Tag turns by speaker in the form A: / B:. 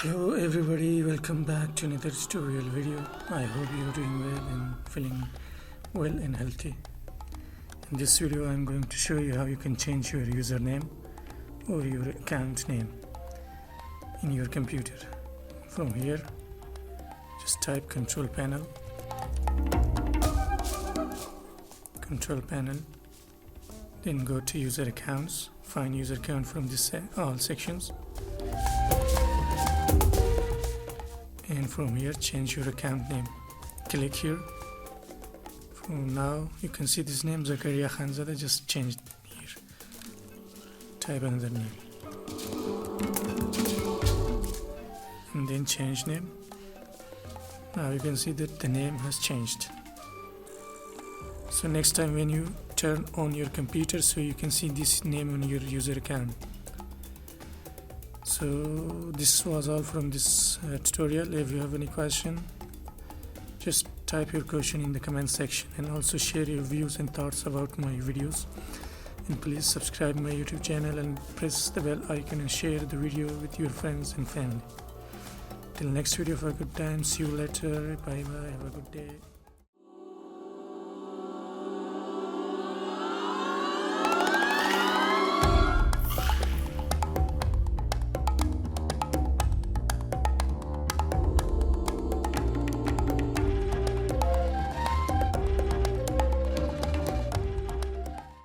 A: Hello everybody, welcome back to another tutorial video. I hope you're doing well and feeling well and healthy. In this video I'm going to show you how you can change your username or your account name in your computer. From here, just type control panel, then go to user accounts, find user account from this all sections, and from here change your account name. Click here. From now you can see this name Zakaria Khanzada, just changed here. Type another name and then change name. Now you can see that the name has changed. So next time when you turn on your computer, so you can see this name on your user account. So this was all from this tutorial. If you have any question, just type your question in the comment section, and also share your views and thoughts about my videos. And please subscribe my YouTube channel and press the bell icon and share the video with your friends and family. Till next video, have a good time. See you later. Bye bye. Have a good day.